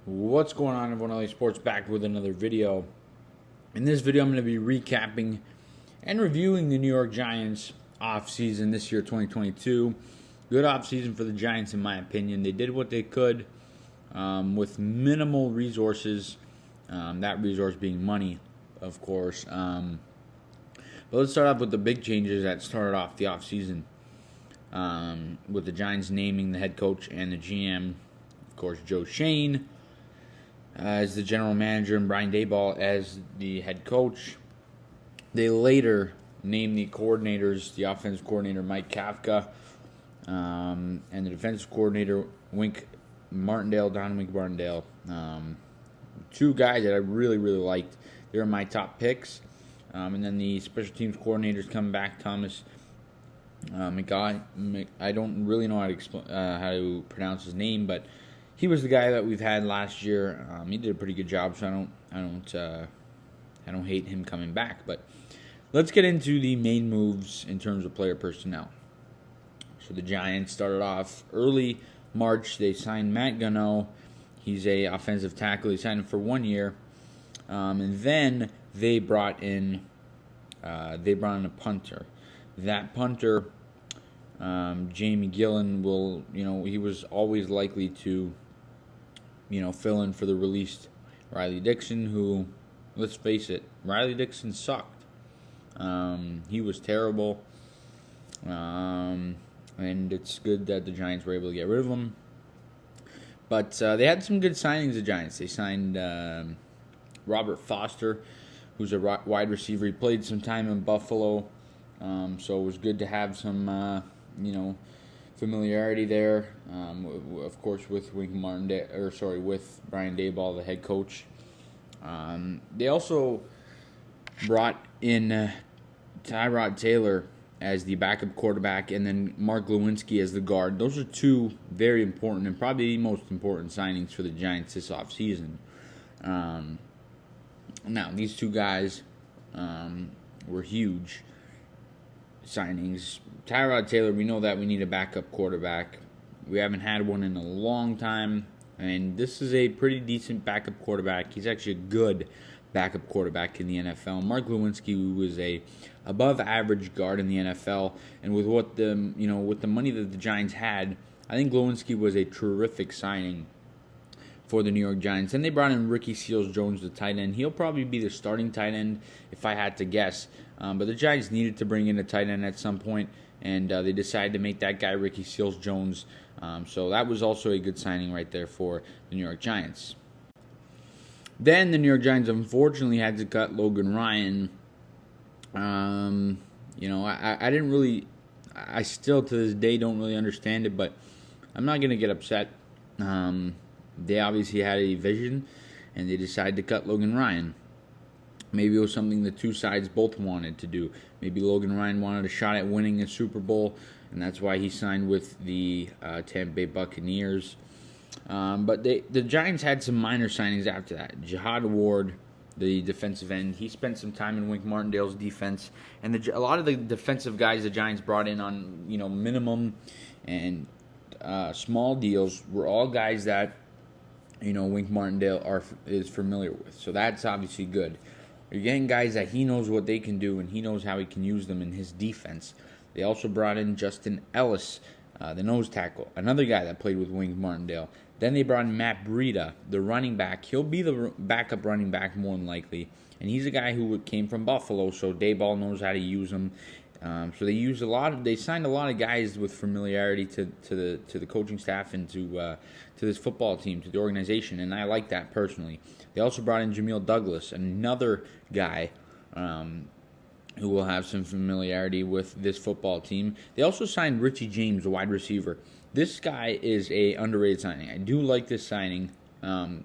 What's going on, everyone? LA Sports back with another video. In this video, I'm going to be recapping and reviewing the New York Giants offseason this year, 2022. Good offseason for the Giants, in my opinion. They did what they could with minimal resources, that resource being money, of course. But let's start off with the big changes that started off the offseason, with the Giants naming the head coach and the GM, of course, Joe Shane as the general manager and Brian Daboll as the head coach. They later named the coordinators, the offensive coordinator Mike Kafka, and the defensive coordinator Don Wink Martindale. Two guys that I really liked. They were my top picks. And then the special teams coordinators come back, Thomas I don't really know how to pronounce his name, but he was the guy that we've had last year. He did a pretty good job, so I don't hate him coming back. But let's get into the main moves in terms of player personnel. So the Giants started off early March. They signed Matt Gano. He's a offensive tackle. He signed him for 1 year, and then they brought in a punter. That punter, Jamie Gillen, he was always likely to, fill in for the released Riley Dixon, who, let's face it, Riley Dixon sucked. He was terrible, and it's good that the Giants were able to get rid of him. But they had some good signings, the Giants. They signed Robert Foster, who's a wide receiver. He played some time in Buffalo, so it was good to have some, familiarity there. Of course, with with Brian Daboll, the head coach. They also brought in Tyrod Taylor as the backup quarterback, and then Mark Lewinsky as the guard. Those are two very important and probably the most important signings for the Giants this offseason. Now, these two guys were huge signings. Tyrod Taylor, we know that we need a backup quarterback. We haven't had one in a long time, and this is a pretty decent backup quarterback. He's actually a good backup quarterback in the NFL. Mark Lewinsky was a above average guard in the NFL, and with with the money that the Giants had, I think Lewinsky was a terrific signing for the New York Giants. And they brought in Ricky Seals-Jones, the tight end. He'll probably be the starting tight end if I had to guess. But the Giants needed to bring in a tight end at some point, and they decided to make that guy Ricky Seals-Jones. So that was also a good signing right there for the New York Giants. Then the New York Giants unfortunately had to cut Logan Ryan. I didn't really, I still to this day don't really understand it, but I'm not going to get upset. They obviously had a vision, and they decided to cut Logan Ryan. Maybe it was something the two sides both wanted to do. Maybe Logan Ryan wanted a shot at winning a Super Bowl, and that's why he signed with the Tampa Bay Buccaneers. But the Giants had some minor signings after that. Jihad Ward, the defensive end, he spent some time in Wink Martindale's defense, and a lot of the defensive guys the Giants brought in on minimum and small deals were all guys that Wink Martindale is familiar with. So that's obviously good. You're getting guys that he knows what they can do, and he knows how he can use them in his defense. They also brought in Justin Ellis, the nose tackle, another guy that played with Wink Martindale. Then they brought in Matt Breida, the running back. He'll be the backup running back more than likely, and he's a guy who came from Buffalo, so Daboll knows how to use him. So they signed a lot of guys with familiarity to the coaching staff and to this football team, to the organization, and I like that personally. They also brought in Jamil Douglas, another guy who will have some familiarity with this football team. They also signed Richie James, a wide receiver. This guy is a underrated signing. I do like this signing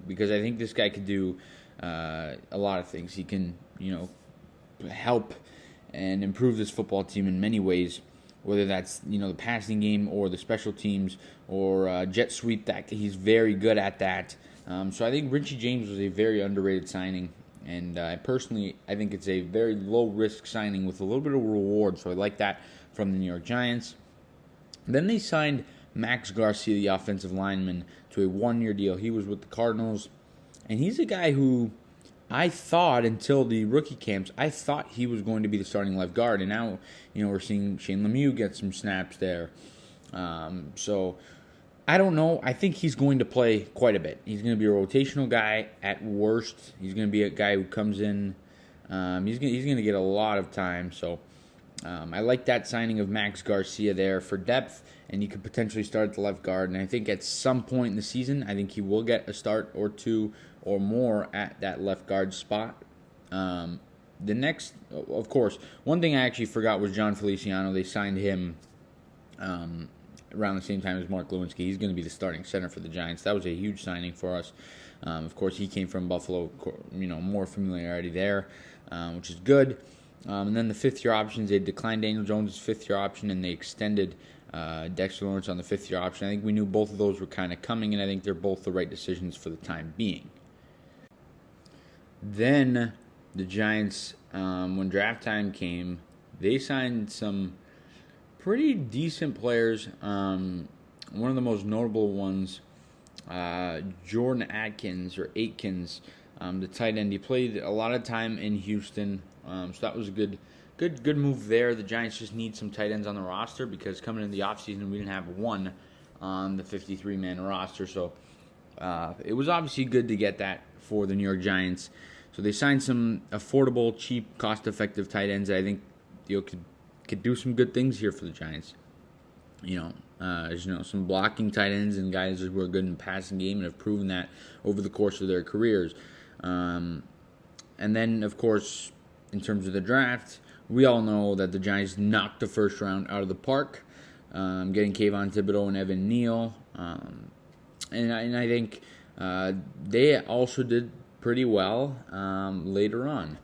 because I think this guy could do a lot of things. He can, help and improve this football team in many ways, whether that's the passing game or the special teams or jet sweep. That he's very good at that. So I think Richie James was a very underrated signing, and I think it's a very low risk signing with a little bit of reward. So I like that from the New York Giants. Then they signed Max Garcia, the offensive lineman, to a 1-year deal. He was with the Cardinals, and he's a guy who I thought, until the rookie camps, I thought he was going to be the starting left guard, and now, we're seeing Shane Lemieux get some snaps there. So I don't know. I think he's going to play quite a bit. He's going to be a rotational guy at worst. He's going to be a guy who comes in. He's going to get a lot of time. So I like that signing of Max Garcia there for depth, and he could potentially start at the left guard. And I think at some point in the season, I think he will get a start or two or more at that left guard spot. The next, of course, one thing I actually forgot was John Feliciano. They signed him around the same time as Mark Lewinsky. He's going to be the starting center for the Giants. That was a huge signing for us. Of course, he came from Buffalo, more familiarity there, which is good. And then the fifth-year options, they declined Daniel Jones' fifth-year option, and they extended Dexter Lawrence on the fifth-year option. I think we knew both of those were kind of coming, and I think they're both the right decisions for the time being. Then the Giants, when draft time came, they signed some pretty decent players. One of the most notable ones, Jordan Atkins, the tight end. He played a lot of time in Houston, so that was a good move there. The Giants just need some tight ends on the roster because coming into the offseason, we didn't have one on the 53-man roster. So it was obviously good to get that for the New York Giants. So they signed some affordable, cheap, cost-effective tight ends that I think could do some good things here for the Giants. Some blocking tight ends and guys who are good in the passing game and have proven that over the course of their careers. And then, of course, in terms of the draft, we all know that the Giants knocked the first round out of the park, getting Kayvon Thibodeau and Evan Neal. And I think they also did pretty well later on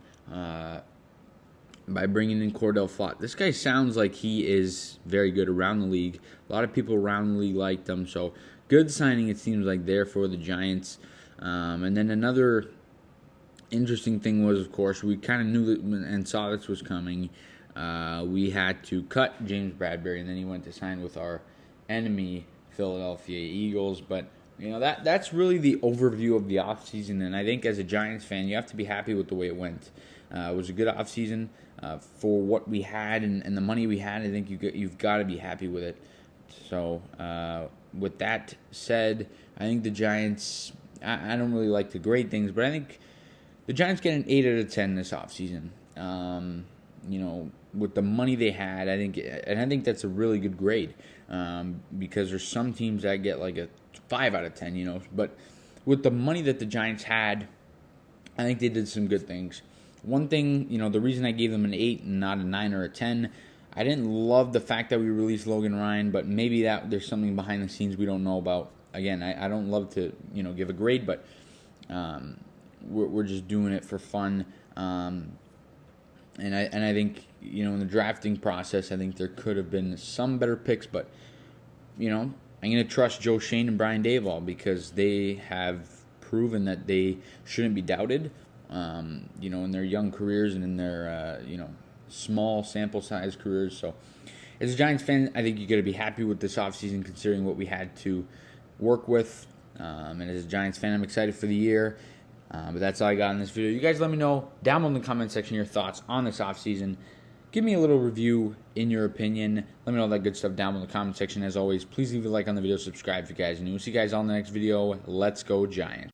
by bringing in Cordell Flott. This guy sounds like he is very good around the league. A lot of people around the league liked him, so good signing it seems like there for the Giants. And then another interesting thing was, of course, we kind of knew that and saw this was coming. We had to cut James Bradberry, and then he went to sign with our enemy, Philadelphia Eagles. But that's really the overview of the offseason, and I think as a Giants fan, you have to be happy with the way it went. It was a good offseason for what we had and the money we had. I think you've got to be happy with it. So with that said, I think the Giants, I don't really like to grade things, but I think the Giants get an 8 out of 10 this offseason. With the money they had, I think that's a really good grade because there's some teams that get like a 5 out of 10, but with the money that the Giants had, I think they did some good things. One thing, the reason I gave them an 8 and not a 9 or a 10, I didn't love the fact that we released Logan Ryan, but maybe that there's something behind the scenes we don't know about. Again, I don't love to, give a grade, but we're just doing it for fun. And I think, in the drafting process, I think there could have been some better picks, but, I'm going to trust Joe Shane and Brian Daboll because they have proven that they shouldn't be doubted, in their young careers and in their, small sample size careers. So as a Giants fan, I think you got to be happy with this offseason considering what we had to work with. And as a Giants fan, I'm excited for the year. But that's all I got in this video. You guys let me know down below in the comment section your thoughts on this offseason. Give me a little review in your opinion. Let me know all that good stuff down below in the comment section. As always, please leave a like on the video, subscribe if you guys are new. We'll see you guys all in the next video. Let's go Giants.